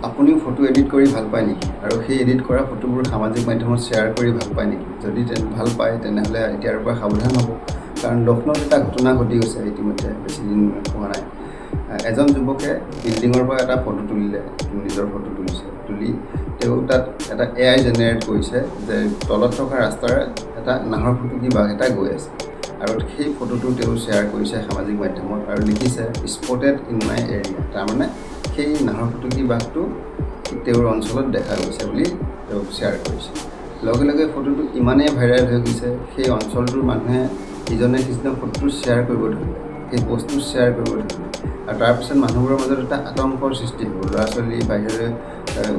আপুনিও photo edit কৰি ভাল পায় নেকি আৰু সেই এডিট কৰা ফটোবোৰ সামাজিক মাধ্যমত শ্বেয়াৰ কৰি ভাল পায় নেকি যদি ভাল পায় তেনেহ'লে এতিয়াৰ পৰা সাৱধান হ'ব কাৰণ লক্ষ্ণৌত এটা ঘটনা ঘটি গৈছে ইতিমধ্যে বেছি দিন হোৱা নাই এজন যুৱকে বিল্ডিঙৰ পৰা এটা ফটো তুলিলে নিজৰ ফটো তুলি তেওঁ তাত এটা AI জেনেৰেট কৰিছে যে তলত থকা ৰাস্তাৰ এটা নাহৰ ফুটুকী বাঘ এটা গৈ আছে আৰু সেই ফটোটো তেওঁ শ্বেয়াৰ কৰিছে সামাজিক মাধ্যমত আৰু লিখিছে স্পটেড ইন মাই এৰিয়া তাৰমানে সেই নাহৰ ফুটুকী বাঘটো তেওঁৰ অঞ্চলত দেখা গৈছে বুলি তেওঁ শ্বেয়াৰ কৰিছে লগে লগে ফটোটো ইমানেই ভাইৰেল হৈ গৈছে সেই অঞ্চলটোৰ মানুহে ইজনে সিজনক ফটোটো শ্বেয়াৰ কৰিব ধৰিলে সেই পোষ্টটো শ্বেয়াৰ কৰিব ধৰিলে আৰু তাৰপিছত মানুহবোৰৰ মাজত এটা আতংকৰ সৃষ্টি হ'ল ল'ৰা ছোৱালী বাহিৰলৈ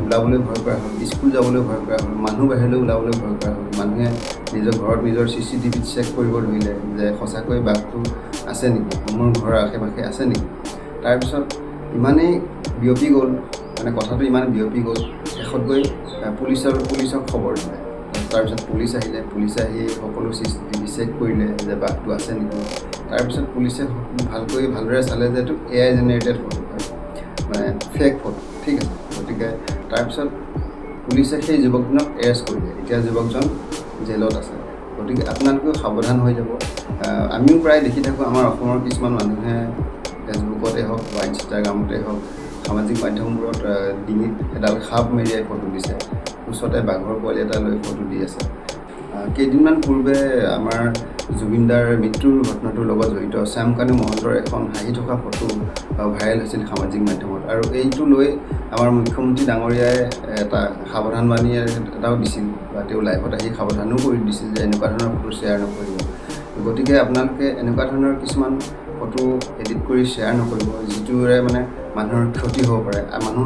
ওলাবলৈ ভয় কৰা হ'ল স্কুল যাবলৈ ভয় কৰা হ'ল মানুহ বাহিৰলৈ ওলাবলৈ ভয় কৰা হ'ল মানুহে নিজৰ ঘৰত নিজৰ CCTV চেক কৰিব ধৰিলে যে সঁচাকৈ বাঘটো আছে নেকি মোৰ ঘৰৰ আশে পাশে আছে নেকি তাৰপিছত ইমানেই বিয়পি গ'ল মানে কথাটো ইমান বিয়পি গ'ল শেষত গৈ পুলিচক খবৰ দিলে তাৰপিছত পুলিচে আহি সকলো CCTV চেক কৰিলে যে বাঘটো আছে নেকি তাৰপিছত পুলিচে ভালদৰে চালে যে এইটো AI জেনেৰেটেড ফটো হয় মানে ফেক ফটো ঠিক আছে গতিকে তাৰপিছত পুলিচে সেই যুৱকজনক এৰেষ্ট কৰিলে এতিয়া যুৱকজন জেলত আছে গতিকে আপোনালোকেও সাৱধান হৈ যাব আমিও প্ৰায় দেখি থাকোঁ আমাৰ অসমৰ কিছুমান মানুহে ফেচবুকতে হওক বা ইনষ্টাগ্ৰামতে হওক সামাজিক মাধ্যমবোৰত ডিঙিত এডাল সাপ মেৰিয়াই ফটো দিছে ওচৰতে বাঘৰ পোৱালি এটা লৈ ফটো দি আছে কেইদিনমান পূৰ্বে আমাৰ জুবিনদাৰ মৃত্যুৰ ঘটনাটোৰ লগত জড়িত শ্যামকানু মহন্তৰ এখন হাঁহি থকা ফটো ভাইৰেল হৈছিল সামাজিক মাধ্যমত আৰু এইটো লৈ আমাৰ মুখ্যমন্ত্ৰী ডাঙৰীয়াই এটা সাৱধানবাণী এটাও দিছিল বা তেওঁ লাইভত আহি সাৱধানো কৰি দিছিল যে এনেকুৱা ধৰণৰ ফটো শ্বেয়াৰ নকৰিব গতিকে আপোনালোকে এনেকুৱা ধৰণৰ কিছুমান ফটো এডিট কৰি শ্বেয়াৰ নকৰিব যিটোৰে মানে মানুহৰ ক্ষতি হ'ব পাৰে আৰু মানুহ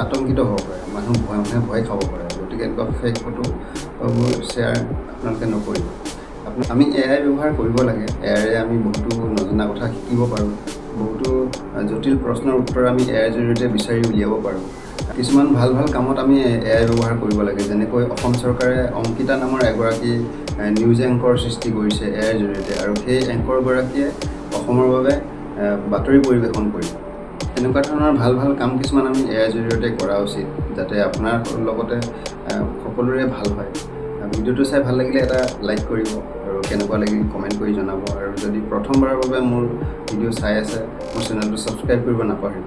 আতংকিত হ'ব পাৰে মানুহে ভয় খাব পাৰে গতিকে এনেকুৱা ফেক ফটোবোৰ শ্বেয়াৰ আপোনালোকে নকৰিব আমি AI ব্যৱহাৰ কৰিব লাগে AIৰে আমি বহুতো নজনা কথা শিকিব পাৰোঁ বহুতো জটিল প্ৰশ্নৰ উত্তৰ আমি AIৰ জৰিয়তে বিচাৰি উলিয়াব পাৰোঁ কিছুমান ভাল কামত আমি AI ব্যৱহাৰ কৰিব লাগে যেনেকৈ অসম চৰকাৰে অংকিতা নামৰ এগৰাকী নিউজ এংকৰ সৃষ্টি কৰিছে AIৰ জৰিয়তে আৰু সেই এংকৰগৰাকীয়ে অসমৰ বাবে বাতৰি পৰিৱেশন কৰিব এনেকুৱা ধৰণৰ ভাল কাম কিছুমান আমি AIৰ জৰিয়তে কৰা উচিত যাতে আপোনাৰ লগতে সকলোৰে ভাল হয় ভিডিঅ'টো চাই ভাল লাগিলে এটা লাইক কৰিব আৰু কেনেকুৱা লাগিল কমেণ্ট কৰি জনাব আৰু যদি প্ৰথমবাৰৰ বাবে মোৰ ভিডিঅ' চাই আছে মোৰ চেনেলটো ছাবস্ক্ৰাইব কৰিব নাপাহৰিব